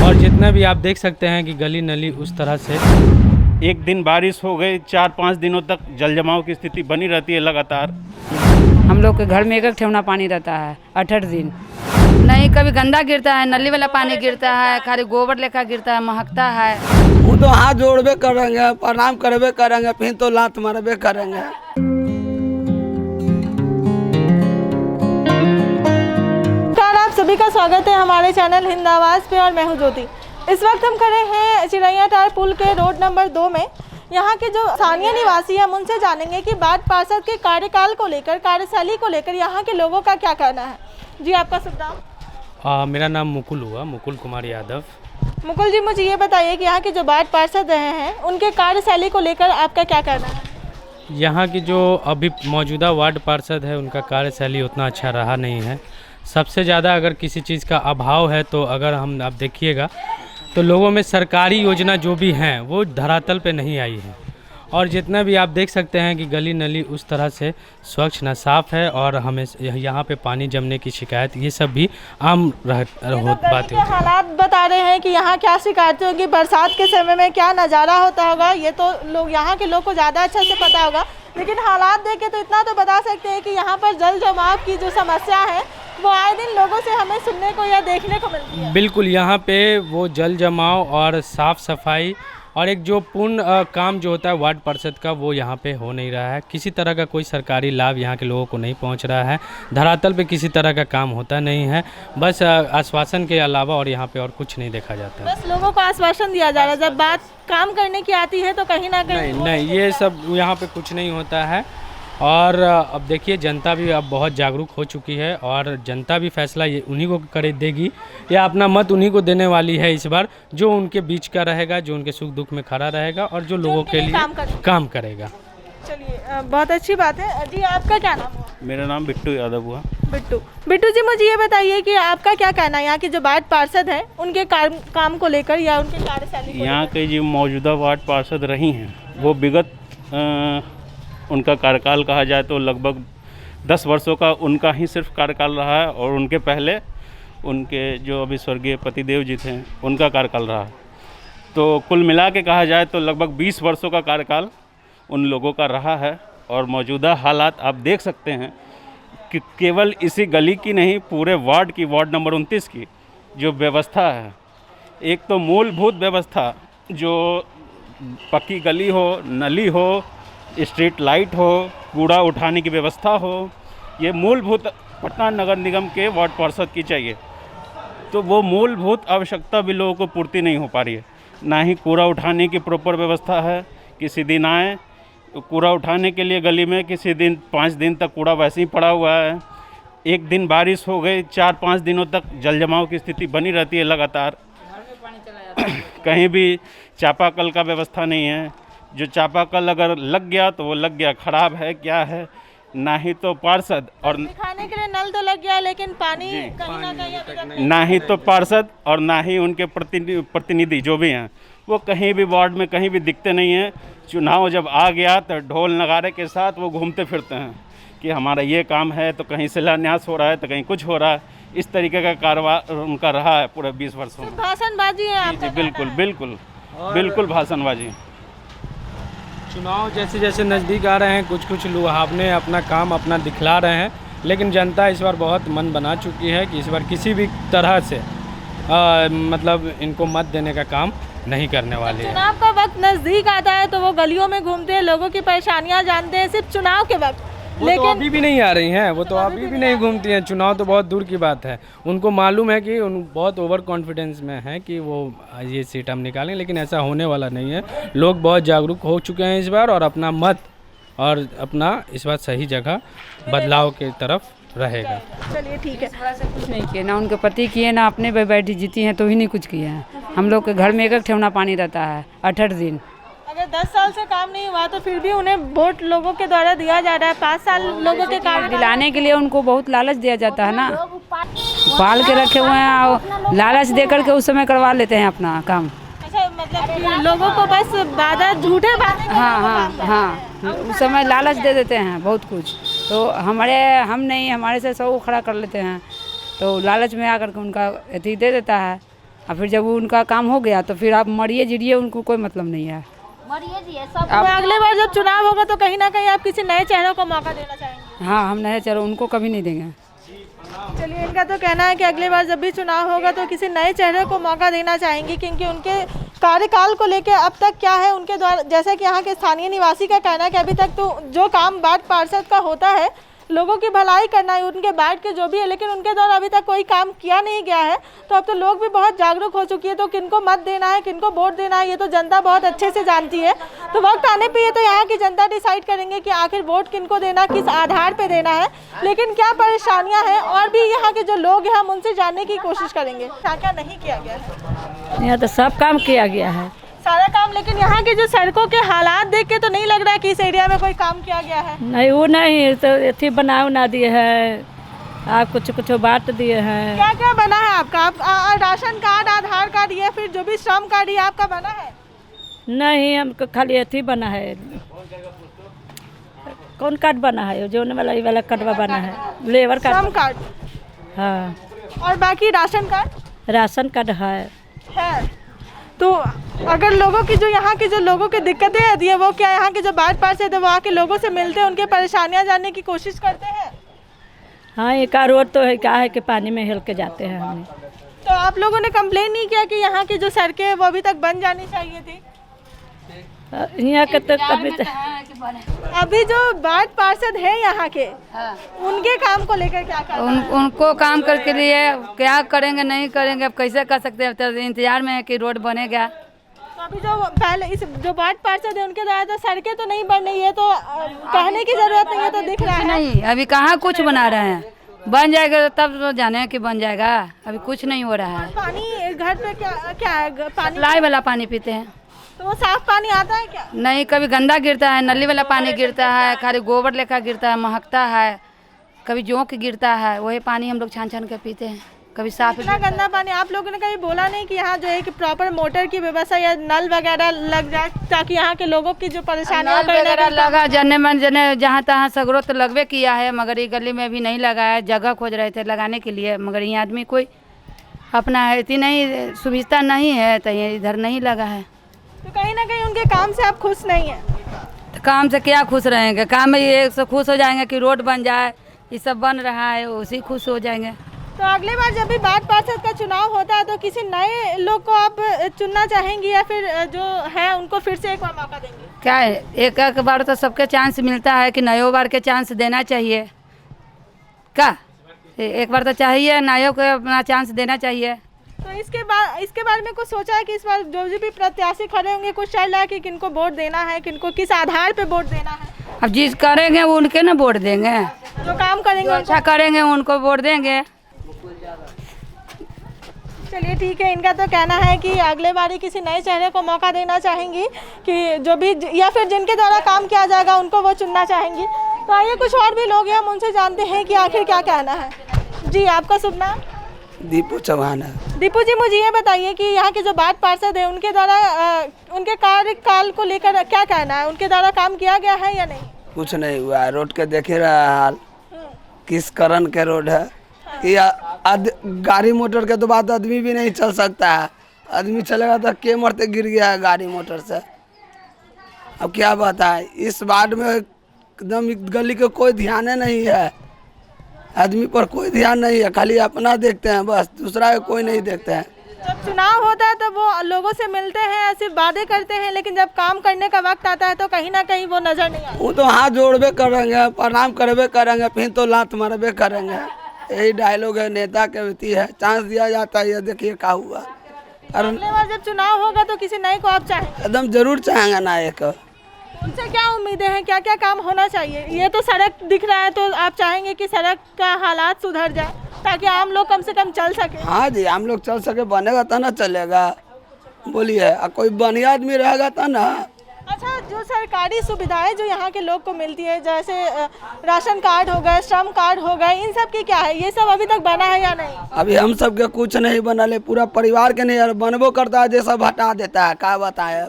और जितना भी आप देख सकते हैं कि गली नली उस तरह से एक दिन बारिश हो गई 4-5 दिनों तक जल जमाव की स्थिति बनी रहती है लगातार। हम लोग के घर में एक ठेवना पानी रहता है 8-8 दिन। नहीं कभी गंदा गिरता है, नली वाला पानी गिरता है, खाली गोबर लेखा गिरता है, महकता है। वो तो हाथ जोड़बे करेंगे, प्रणाम करबे करेंगे, फिर तो लात मारबे करेंगे। आप सभी का स्वागत है हमारे चैनल हिंद आवाज़ पे और मैं हूं ज्योति। इस वक्त हम खड़े हैं चिरैया टार पुल के रोड नंबर 2 में। यहाँ के जो स्थानीय निवासी हैं हम उनसे जानेंगे कि वार्ड पार्षद के कार्यकाल को लेकर, कार्यशैली को लेकर यहाँ के लोगों का क्या कहना है। जी आपका शुभ नाम? मेरा नाम मुकुल कुमार यादव। मुकुल जी, मुझे ये बताइए कि यहाँ के जो वार्ड पार्षद रहे हैं उनके कार्यशैली को लेकर आपका क्या कहना है? यहाँ की जो अभी मौजूदा वार्ड पार्षद है उनका कार्यशैली उतना अच्छा रहा नहीं है। सबसे ज़्यादा अगर किसी चीज़ का अभाव है तो अगर आप देखिएगा तो लोगों में सरकारी योजना जो भी हैं वो धरातल पे नहीं आई है। और जितना भी आप देख सकते हैं कि गली नली उस तरह से स्वच्छ न साफ है और हमें यहाँ पे पानी जमने की शिकायत ये सब भी आम बात है। हालात बता रहे हैं कि यहाँ क्या शिकायतें होंगी, बरसात के समय में क्या नज़ारा होता होगा ये तो लोग यहाँ के लोग को ज़्यादा अच्छे से पता होगा। लेकिन हालात देख के तो इतना तो बता सकते हैं कि यहाँ पर जल जमाव की जो समस्या है वो आए दिन लोगों से हमें सुनने को या देखने को मिलती है। बिल्कुल, यहाँ पे वो जल जमाव और साफ़ सफाई और एक जो पूर्ण काम जो होता है वार्ड पार्षद का वो यहाँ पे हो नहीं रहा है। किसी तरह का कोई सरकारी लाभ यहाँ के लोगों को नहीं पहुँच रहा है। धरातल पे किसी तरह का काम होता नहीं है, बस आश्वासन के अलावा और यहाँ पे और कुछ नहीं देखा जाता। बस लोगों को आश्वासन दिया जा रहा है, जब बात काम करने की आती है तो कहीं ना कहीं नहीं ये सब यहाँ पे कुछ नहीं होता है। और अब देखिए जनता भी अब बहुत जागरूक हो चुकी है और जनता भी फैसला ये उन्हीं को कर देगी या अपना मत उन्हीं को देने वाली है इस बार, जो उनके बीच का रहेगा, जो उनके सुख दुख में खड़ा रहेगा और जो लोगों के लिए काम करेगा। चलिए, बहुत अच्छी बात है। जी आपका क्या नाम हुआ? मेरा नाम बिट्टू यादव हुआ। बिट्टू जी, मुझे ये बताइए कि आपका क्या कहना है यहाँ के जो वार्ड पार्षद हैं उनके काम को लेकर या उनके कार्यशैली? यहाँ के जो मौजूदा वार्ड पार्षद रही हैं वो विगत उनका कार्यकाल कहा जाए तो लगभग 10 वर्षों का उनका ही सिर्फ कार्यकाल रहा है और उनके पहले उनके जो अभी स्वर्गीय पतिदेव जी थे उनका कार्यकाल रहा। तो कुल मिला के कहा जाए तो लगभग 20 वर्षों का कार्यकाल उन लोगों का रहा है। और मौजूदा हालात आप देख सकते हैं कि केवल इसी गली की नहीं, पूरे वार्ड की, वार्ड नंबर 29 की जो व्यवस्था है, एक तो मूलभूत व्यवस्था जो पक्की गली हो, नली हो, स्ट्रीट लाइट हो, कूड़ा उठाने की व्यवस्था हो, ये मूलभूत पटना नगर निगम के वार्ड पार्षद की चाहिए। तो वो मूलभूत आवश्यकता भी लोगों को पूर्ति नहीं हो पा रही है। ना ही कूड़ा उठाने की प्रॉपर व्यवस्था है। किसी दिन आए कूड़ा उठाने के लिए गली में, किसी दिन 5 दिन तक कूड़ा वैसे ही पड़ा हुआ है। एक दिन बारिश हो गई 4-5 दिनों तक जल जमाव की स्थिति बनी रहती है लगातार। कहीं भी चापाकल का व्यवस्था नहीं है। जो चापाकल अगर लग गया तो वो लग गया, खराब है क्या है। ना ही तो पार्षद और खाने के लिए नल तो लग गया लेकिन पानी कहीं ना कहीं अभी तक ना ही तो पार्षद और ना ही उनके प्रतिनिधि जो भी हैं वो कहीं भी वार्ड में कहीं भी दिखते नहीं हैं। चुनाव जब आ गया तो ढोल नगाड़े के साथ वो घूमते फिरते हैं कि हमारा ये काम है, तो कहीं शिलान्यास हो रहा है तो कहीं कुछ हो रहा है। इस तरीके का कारोबार उनका रहा है पूरे 20 वर्षों में। भाषणबाजी है आपका? बिल्कुल भाषणबाजी। चुनाव जैसे जैसे नज़दीक आ रहे हैं कुछ लुहावने अपना काम अपना दिखला रहे हैं, लेकिन जनता इस बार बहुत मन बना चुकी है कि इस बार किसी भी तरह से मतलब इनको मत देने का काम नहीं करने वाले हैं। चुनाव का वक्त नज़दीक आता है तो वो गलियों में घूमते हैं, लोगों की परेशानियां जानते हैं सिर्फ चुनाव के वक्त। लेकिन तो अभी भी नहीं आ रही हैं, वो तो अभी भी नहीं घूमती हैं। चुनाव तो बहुत दूर की बात है। उनको मालूम है कि उन बहुत ओवर कॉन्फिडेंस में है कि वो ये सीट हम निकालें, लेकिन ऐसा होने वाला नहीं है। लोग बहुत जागरूक हो चुके हैं इस बार और अपना मत और अपना इस बार सही जगह बदलाव की तरफ रहेगा। चलिए ठीक है। कुछ नहीं किए, ना उनके पति किए, ना अपने बेटी जीती हैं तो ही नहीं कुछ किए हैं। हम लोग के घर में एक ठेवना पानी रहता है 8-8 दिन। अगर 10 साल से काम नहीं हुआ तो फिर भी उन्हें वोट लोगों के द्वारा दिया जा रहा है। 5 साल लोगों के काम दिलाने के लिए उनको बहुत लालच दिया जाता है ना, पाल के रखे हुए हैं और लालच दे करके उस समय करवा लेते हैं अपना काम। अच्छा, मतलब लोगों को बस वादा, झूठे वादे। हाँ, उस समय लालच दे देते हैं बहुत कुछ। तो हमारे से सब खड़ा कर लेते हैं तो लालच में आकर के उनका अथी दे देता है, और फिर जब वो उनका काम हो गया तो फिर आप मरिए जिरिए, उनको कोई मतलब नहीं है। तो अगले बार जब चुनाव होगा तो कहीं ना कहीं आप किसी नए चेहरे को मौका देना चाहेंगे? हाँ, हम नए चलो उनको कभी नहीं देंगे। चलिए, इनका तो कहना है कि अगली बार जब भी चुनाव होगा तो किसी नए चेहरे को मौका देना चाहेंगे, क्योंकि उनके कार्यकाल को लेकर अब तक क्या है उनके द्वारा, जैसे कि यहाँ के स्थानीय निवासी का कहना है कि अभी तक तो जो काम वार्ड पार्षद का होता है लोगों की भलाई करना है, उनके बैठ के जो भी है, लेकिन उनके द्वारा अभी तक कोई काम किया नहीं गया है। तो अब तो लोग भी बहुत जागरूक हो चुकी है, तो किनको मत देना है, किनको वोट देना है, ये तो जनता बहुत अच्छे से जानती है। तो वक्त आने पे ये तो यहाँ की जनता डिसाइड करेंगे कि आखिर वोट किनको देना, किस आधार पे देना है। लेकिन क्या परेशानियाँ हैं और भी यहाँ के जो लोग हैं हम उनसे जानने की कोशिश करेंगे क्या क्या नहीं किया गया है। यहाँ तो सब काम किया गया है, सारा काम, लेकिन यहाँ के जो सड़कों के हालात देख के तो नहीं लग रहा है कि इस एरिया में कोई काम किया गया है। नहीं वो नहीं तो अथी बना दिए है, आप कुछ बांट दिए हैं। क्या क्या बना है आपका? आप राशन कार्ड, आधार कार्ड, या फिर जो भी श्रम कार्ड ये आपका बना है? नहीं, हमको खाली अथी बना है। कौन कार्ड बना है? जो वाला ये वाला कार्ड बना है, लेबर कार्ड, श्रम कार्ड। हाँ, और बाकी राशन कार्ड? राशन कार्ड है। तो अगर लोगों की जो यहाँ की जो लोगों की दिक्कतें आती है वो क्या यहाँ के जो वार्ड पार्षद है वो आके लोगों से मिलते हैं, उनके परेशानियाँ जानने की कोशिश करते हैं? हाँ, एक रोड तो है, क्या है कि पानी में हिल के जाते हैं हमने। तो आप लोगों ने कंप्लेन नहीं किया कि यहाँ की जो सड़कें वो अभी तक बन जानी चाहिए थी? यहाँ के तो कभी अभी जो वार्ड पार्षद है यहाँ के, उनके काम को लेकर क्या कर रहे हैं? उनको काम करके लिए क्या करेंगे नहीं करेंगे, अब कैसे कर सकते हैं, तो इंतजार में है कि रोड बनेगा। तो अभी जो पहले इस जो वार्ड पार्षद है उनके द्वारा तो सड़कें तो नहीं बन रही है, तो कहने की जरूरत नहीं है, तो दिख रहा है। नहीं, अभी कहाँ कुछ बना रहे हैं, बन जाएगा तब तो जाने कि बन जाएगा, अभी कुछ नहीं हो रहा है। पानी घर पे क्या है? पानी सप्लाई वाला पानी पीते हैं। तो वो साफ पानी आता है क्या? नहीं, कभी गंदा गिरता है, नली वाला पानी गिरता है, खाली गोबर लेखा गिरता है, महकता है, कभी जोंक गिरता है, वही पानी हम लोग छान छान के पीते हैं। कभी साफ इतना गंदा पानी आप लोगों ने कभी बोला नहीं कि यहाँ जो है कि प्रॉपर मोटर की व्यवस्था या नल वगैरह लग जाए, ताकि यहाँ के लोगों की जो परेशानियाँ वगैरह लगा जने जहाँ तहाँ सगरो तो लगवे किया है, मगर ये गली में भी नहीं लगा है। जगह खोज रहे थे लगाने के लिए, मगर ये आदमी कोई अपना इतनी नहीं सुविधा नहीं है, तो ये इधर नहीं लगा है। तो कहीं ना कहीं उनके काम से आप खुश नहीं हैं? तो काम से क्या खुश रहेंगे, काम में ये से खुश हो जाएंगे कि रोड बन जाए, ये सब बन रहा है, उसी खुश हो जाएंगे। तो अगली बार जब भी वार्ड पार्षद का चुनाव होता है तो किसी नए लोग को आप चुनना चाहेंगे या फिर जो है उनको फिर से एक बार मौका देंगे? क्या है, एक बार तो सबके चांस मिलता है कि नयो बार के चांस देना चाहिए। क्या एक बार तो चाहिए, नयो को अपना चांस देना चाहिए। तो इसके बारे में कुछ सोचा है कि इस बार जो भी प्रत्याशी खड़े होंगे कुछ चल रहा है कि किनको वोट देना है, किनको किस आधार पे वोट देना है? अब जिस करेंगे वो उनके ना वोट देंगे, जो काम करेंगे अच्छा करेंगे उनको वोट देंगे। चलिए ठीक है, इनका तो कहना है कि अगले बारी किसी नए चेहरे को मौका देना चाहेंगी, कि जो भी या फिर जिनके द्वारा काम किया जाएगा उनको वो चुनना चाहेंगी। तो आइए कुछ और भी लोग हैं, हम उनसे जानते हैं कि आखिर क्या कहना है। जी, आपका शुभ नाम? दीपू चौहान है। दीपू जी, मुझे ये बताइए कि यहाँ के जो वार्ड पार्षद है उनके द्वारा उनके कार्यकाल को लेकर क्या कहना है, उनके द्वारा काम किया गया है या नहीं? कुछ नहीं हुआ है, रोड के देखे रहा हाल, किस कारण के रोड है कि गाड़ी मोटर के तो बात आदमी भी नहीं चल सकता है, आदमी चलेगा तो के मरते गिर गया है गाड़ी मोटर से। अब क्या बताए, इस वार्ड में एकदम गली के कोई ध्यान नहीं है, आदमी पर कोई ध्यान नहीं है, खाली अपना देखते हैं बस, दूसरा कोई नहीं देखते हैं। जब चुनाव होता है तब वो लोगों से मिलते हैं, सिर्फ वादे करते हैं, लेकिन जब काम करने का वक्त आता है तो कहीं ना कहीं वो नजर नहीं आता। वो तो हाथ जोड़बे करेंगे, प्रणाम करबे करेंगे, फिर तो लात मारबे करेंगे, यही डायलॉग है, नेता के रीति है। चांस दिया जाता है, ये देखिए क्या हुआ। अगले बार जब चुनाव होगा तो किसी नए को आप चाहेंगे? एकदम जरूर चाहेंगे नायक। उनसे क्या उम्मीदें हैं, क्या क्या काम होना चाहिए? ये तो सड़क दिख रहा है, तो आप चाहेंगे कि सड़क का हालात सुधर जाए ताकि आम लोग कम से कम चल सके? हाँ जी, आम लोग चल सके, बनेगा तो ना चलेगा, बोलिए। कोई बढ़िया आदमी रहेगा तो ना। अच्छा, जो सरकारी सुविधाएं जो यहाँ के लोग को मिलती है, जैसे राशन कार्ड हो गए, श्रम कार्ड हो गए, इन सब की क्या है, ये सब अभी तक बना है या नहीं? अभी हम सब के कुछ नहीं बना ले, पूरा परिवार के नहीं, बनबो करता है, जैसा हटा देता है, क्या बताए।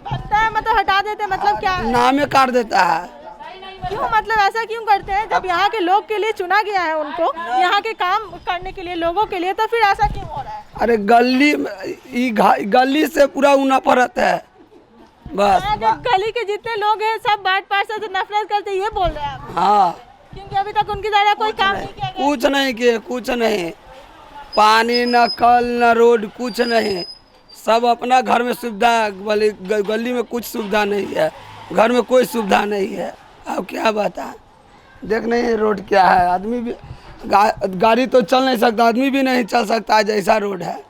बनता है मतलब हटा देते, मतलब क्या है? नामे काट देता है। क्यों, मतलब ऐसा क्यों करते हैं? जब यहाँ के लोग के लिए चुना गया है उनको, यहाँ के काम करने के लिए, लोगों के लिए, तो फिर ऐसा क्यों हो रहा है? अरे गली से पूरा ऊना पड़ता है बस। गली के जितने लोग हैं सब वार्ड पार्षद से नफरत करते, ये बोल रहे हैं आप? हाँ, क्योंकि अभी तक उनकी द्वारा कोई काम नहीं किया गया। कुछ नहीं किए, कुछ नहीं, पानी न कल न रोड, कुछ नहीं। सब अपना घर में सुविधा, गली में कुछ सुविधा नहीं है, घर में कोई सुविधा नहीं है। अब क्या बता, देख नहीं रोड क्या है, आदमी भी गाड़ी तो चल नहीं सकता, आदमी भी नहीं चल सकता जैसा रोड है।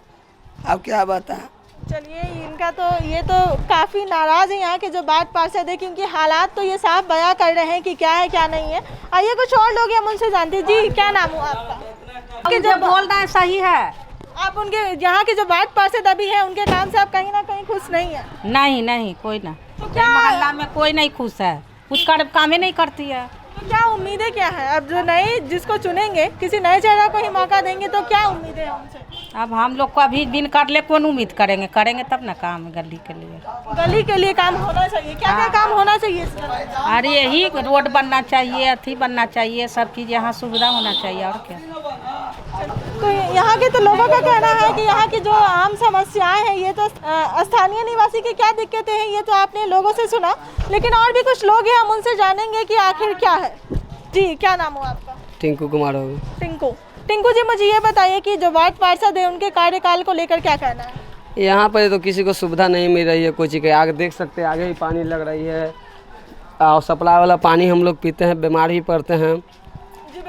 अब क्या बता। चलिए, इनका तो ये तो काफ़ी नाराज़ है यहाँ के जो वार्ड पार्षद है, क्योंकि हालात तो ये साफ बयां कर रहे हैं कि क्या है क्या नहीं है। आइए कुछ और लोग हैं, हम उनसे जानते हैं। जी, क्या नाम हुआ आपका? कि जो बोल रहे हैं सही है। आप उनके यहाँ के जो वार्ड पार्षद अभी हैं उनके काम से आप कहीं ना कहीं खुश नहीं है? नहीं नहीं, कोई ना, तो क्या मोहल्ला में कोई नहीं खुश है, कुछ काम ही नहीं करती है। तो क्या उम्मीदें क्या है? अब जो नए जिसको चुनेंगे, किसी नए चेहरा को ही मौका देंगे, तो क्या उम्मीदें हैं उनसे? अब हम लोग को अभी दिन कर ले, कौन उम्मीद करेंगे? करेंगे तब ना काम गली के लिए। गली के लिए काम होना चाहिए। क्या क्या काम होना चाहिए? अरे यही रोड बनना चाहिए, अथी बनना चाहिए, सब चीज़ यहाँ सुविधा होना चाहिए, और क्या। तो यहाँ के तो लोगों का कहना है कि यहाँ की जो आम समस्याएं हैं, ये तो स्थानीय निवासी की क्या दिक्कतें हैं ये तो आपने लोगों से सुना, लेकिन और भी कुछ लोग हैं, हम उनसे जानेंगे कि आखिर क्या है। जी, क्या नाम हुआ आपका? टिंकू कुमार होगी। टिंकू जी, मुझे ये बताइए कि जो वार्ड पार्षद है उनके कार्यकाल को लेकर क्या कहना है? यहाँ पर तो किसी को सुविधा नहीं मिल रही है कोई चीज़ की। आगे देख सकते हैं, आगे ही पानी लग रही है और सप्लाई वाला पानी हम लोग पीते हैं, बीमार ही पड़ते हैं।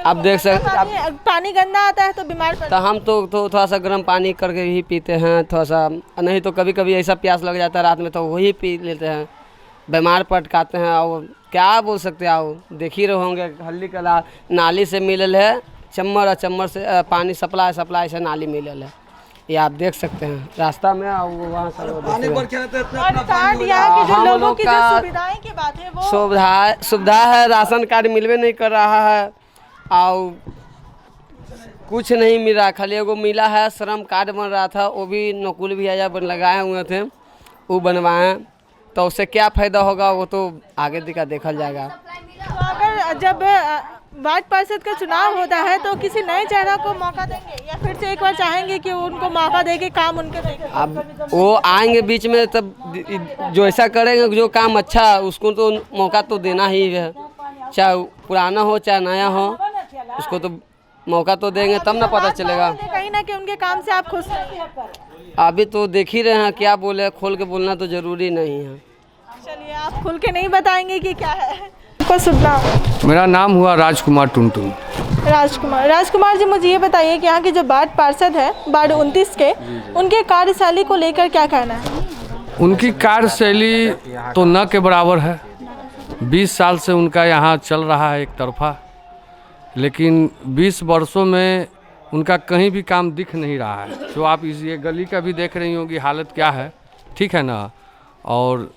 आप देख सकते पानी गंदा आता है तो बीमार पड़ते तो हम तो थोड़ा सा गर्म पानी करके ही पीते हैं, थोड़ा सा, नहीं तो कभी कभी ऐसा प्यास लग जाता है रात में तो वही पी लेते हैं, बीमार पटकाते हैं। और क्या बोल सकते हैं, आप देख ही रहे होंगे, हल्दी का नाली से मिलल है चम्मर, और चम्मर से पानी सप्लाई से नाली मिलल है, ये आप देख सकते हैं रास्ता में। और वहाँ से लोगों की जो सुविधाएं की बात है, वो सुविधा है, राशन कार्ड मिलवे नहीं कर रहा है और कुछ नहीं मिल रहा, खाली एगो मिला है, श्रम कार्ड बन रहा था, वो भी नकुल भी आया लगाए हुए थे, वो बनवाएं, तो उससे क्या फ़ायदा होगा वो तो आगे देखा जाएगा। तो अगर जब वार्ड पार्षद का चुनाव होता है तो किसी नए चेहरा को मौका देंगे या फिर से एक बार चाहेंगे कि उनको मौका देके काम उनके देंगे? अब वो आएंगे बीच में, तब जो ऐसा करेंगे जो काम अच्छा, उसको तो मौका तो देना ही है, चाहे पुराना हो चाहे नया हो, उसको तो मौका तो देंगे तब ना पता चलेगा। कहीं ना कहीं उनके काम से आप खुश हैं? अभी तो देख ही रहे हैं, क्या बोले, खोल के बोलना तो जरूरी नहीं है। चलिए, आप खुल के नहीं बताएंगे कि क्या है? आपको सुनना। मेरा नाम हुआ राजकुमार टुनटुन। राजकुमार जी, मुझे ये बताइए कि यहाँ के जो वार्ड पार्षद है वार्ड 29 के, उनके कार्यशैली को लेकर क्या कहना है? उनकी कार्यशैली तो न के बराबर है। 20 साल से उनका यहाँ चल रहा है एक तरफा, लेकिन 20 वर्षों में उनका कहीं भी काम दिख नहीं रहा है। जो आप इस ये गली का भी देख रही होंगी हालत क्या है, ठीक है ना। और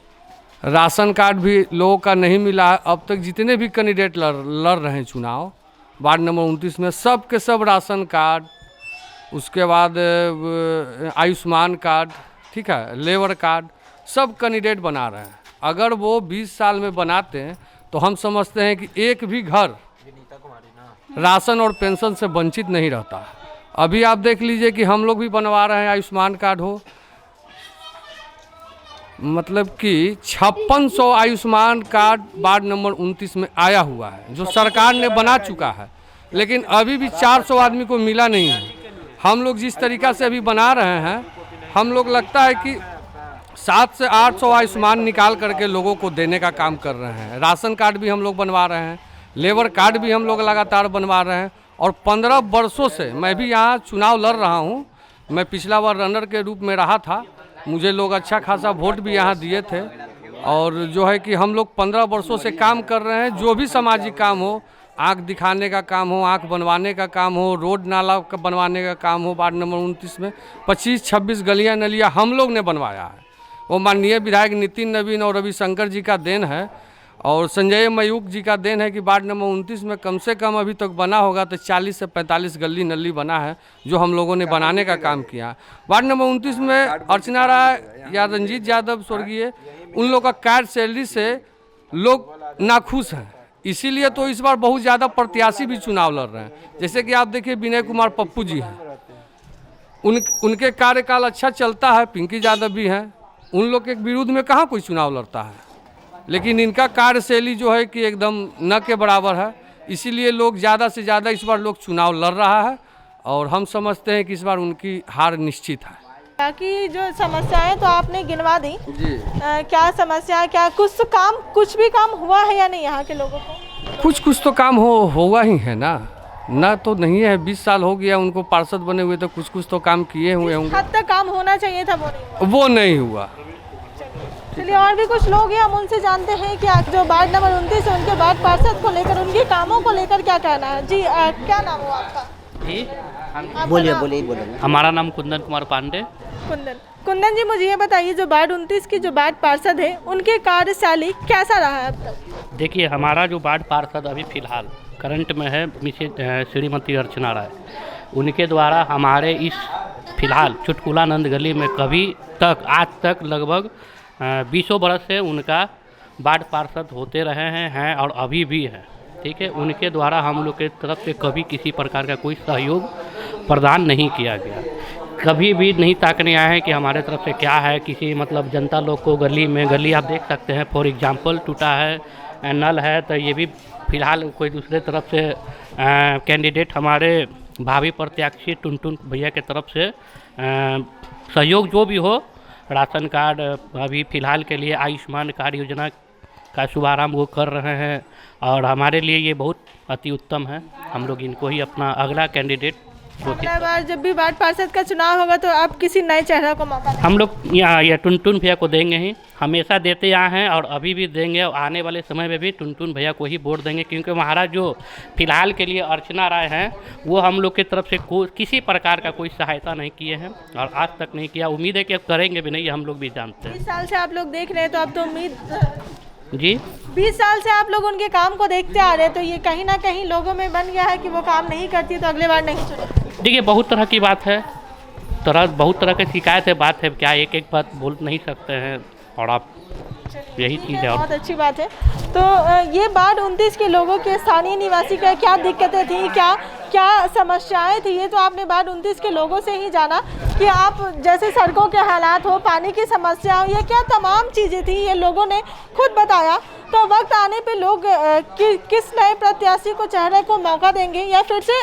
राशन कार्ड भी लोगों का नहीं मिला है। अब तक जितने भी कैंडिडेट लड़ रहे हैं चुनाव वार्ड नंबर 29 में, सब के सब राशन कार्ड, उसके बाद आयुष्मान कार्ड, ठीक है, लेबर कार्ड, सब कैंडिडेट बना रहे हैं। अगर वो 20 साल में बनाते हैं तो हम समझते हैं कि एक भी घर राशन और पेंशन से वंचित नहीं रहता। अभी आप देख लीजिए कि हम लोग भी बनवा रहे हैं, आयुष्मान कार्ड हो, मतलब कि 5600 आयुष्मान कार्ड वार्ड नंबर 29 में आया हुआ है, जो सरकार ने बना चुका है, लेकिन अभी भी 400 आदमी को मिला नहीं है। हम लोग जिस तरीक़ा से अभी बना रहे हैं, हम लोग लगता है कि 700 से 800 आयुष्मान निकाल करके लोगों को देने का काम कर रहे हैं। राशन कार्ड भी हम लोग बनवा रहे हैं, लेबर कार्ड भी हम लोग लगातार बनवा रहे हैं। और 15 वर्षों से मैं भी यहाँ चुनाव लड़ रहा हूँ। मैं पिछला बार रनर के रूप में रहा था, मुझे लोग अच्छा खासा वोट भी यहाँ दिए थे। और जो है कि हम लोग 15 वर्षों से काम कर रहे हैं। जो भी सामाजिक काम हो, आँख दिखाने का काम हो, आँख बनवाने का काम हो, रोड नाला बनवाने का काम हो, वार्ड नंबर 29 में 25-26 गलियाँ नलियाँ हम लोग ने बनवाया है। वो माननीय विधायक नितिन नवीन और रविशंकर जी का देन है, और संजय मयूख जी का देन है कि वार्ड नंबर 29 में कम से कम अभी तक बना होगा तो 40 से 45 गली नली बना है, जो हम लोगों ने बनाने का काम किया। वार्ड नंबर 29 में अर्चना राय या रंजीत यादव स्वर्गीय, उन लोग का कार्यशैली से लोग नाखुश हैं। इसीलिए तो इस बार बहुत ज़्यादा प्रत्याशी भी चुनाव लड़ रहे हैं। जैसे कि आप देखिए विनय कुमार पप्पू जी हैं, उनके कार्यकाल अच्छा चलता है, पिंकी यादव भी हैं, उन लोग के विरुद्ध में कहाँ कोई चुनाव लड़ता है, लेकिन इनका कार्यशैली जो है कि एकदम न के बराबर है। इसीलिए लोग ज़्यादा से ज़्यादा इस बार लोग चुनाव लड़ रहा है और हम समझते हैं कि इस बार उनकी हार निश्चित है। बाकी जो समस्याएं तो आपने गिनवा दी जी। क्या समस्या, क्या कुछ भी काम हुआ है या नहीं यहाँ के लोगों को? कुछ तो काम हुआ ही है ना तो नहीं है। 20 साल हो गया उनको पार्षद बने हुए, तो कुछ तो काम किए हुए होंगे। हद तक काम होना चाहिए था, वो नहीं हुआ। चलिए और भी कुछ लोग हैं, हम उनसे जानते हैं कि आज जो वार्ड नंबर 29 है उनके वार्ड पार्षद को लेकर, उनके कामों को लेकर क्या कहना है। जी क्या नाम हो आपका? जी बोलिए। हमारा नाम कुंदन कुमार पांडे। कुंदन जी, मुझे ये बताइए जो वार्ड 29 की जो वार्ड पार्षद है उनके कार्यशैली कैसा रहा है अब तक? देखिए, हमारा जो वार्ड पार्षद अभी फ़िलहाल करंट में है मिसेज श्रीमती अर्चना राय, उनके द्वारा हमारे इस फ़िलहाल चुटकुलानंद गली में कभी तक आज तक लगभग 20 बरस से उनका वार्ड पार्षद होते रहे हैं और अभी भी है। ठीक है, उनके द्वारा हम लोग के तरफ से कभी किसी प्रकार का कोई सहयोग प्रदान नहीं किया गया, कभी भी नहीं ताकने आए हैं कि हमारे तरफ से क्या है। किसी मतलब जनता लोग को गली आप देख सकते हैं, फॉर एग्जांपल टूटा है, नल है, तो ये भी फ़िलहाल कोई दूसरे तरफ से कैंडिडेट हमारे भावी प्रत्याशी टुनटुन भैया के तरफ से सहयोग जो भी हो, राशन कार्ड अभी फ़िलहाल के लिए आयुष्मान कार्ड योजना का शुभारंभ वो कर रहे हैं और हमारे लिए ये बहुत अति उत्तम है। हम लोग इनको ही अपना अगला कैंडिडेट अगला बार जब भी वार्ड पार्षद का चुनाव होगा तो आप किसी नए चेहरा को मौका देंगे? हम लोग यहाँ टुनटुन भैया को देंगे ही, हमेशा देते आए हैं और अभी भी देंगे और आने वाले समय में भी टुनटुन भैया को ही वोट देंगे, क्योंकि हमारा जो फिलहाल के लिए अर्चना राय हैं वो हम लोग की तरफ से किसी प्रकार का कोई सहायता नहीं किए हैं और आज तक नहीं किया। उम्मीद है कि अब करेंगे भी नहीं, हम लोग भी जानते हैं। 20 साल से आप लोग देख रहे हैं तो अब तो उम्मीद जी 20 साल से आप लोग उनके काम को देखते आ रहे हैं, तो ये कहीं ना कहीं लोगों में बन गया है कि वो काम नहीं करती तो अगले बार नहीं चुने। देखिए, बहुत तरह की बात है, बहुत तरह की शिकायत है, बात है, क्या एक बात बोल नहीं सकते हैं और आप यही चीज़ है। बहुत अच्छी बात है। तो ये वार्ड 29 के लोगों के स्थानीय निवासी का क्या दिक्कतें थी, क्या समस्याएं थी, ये तो आपने वार्ड 29 के लोगों से ही जाना कि आप जैसे सड़कों के हालात हो, पानी की समस्या हो, ये क्या तमाम चीज़ें थी ये लोगों ने खुद बताया। तो वक्त आने पे लोग किस नए प्रत्याशी को चेहरे को मौका देंगे या फिर से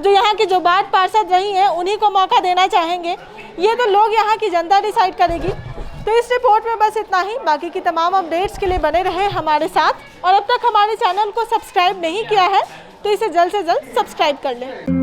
जो यहाँ की जो वार्ड पार्षद रही हैं उन्हीं को मौका देना चाहेंगे, ये तो लोग यहाँ की जनता डिसाइड करेगी। तो इस रिपोर्ट में बस इतना ही। बाकी की तमाम अपडेट्स के लिए बने रहे हमारे साथ और अब तक हमारे चैनल को सब्सक्राइब नहीं किया है तो इसे जल्द से जल्द सब्सक्राइब कर लें।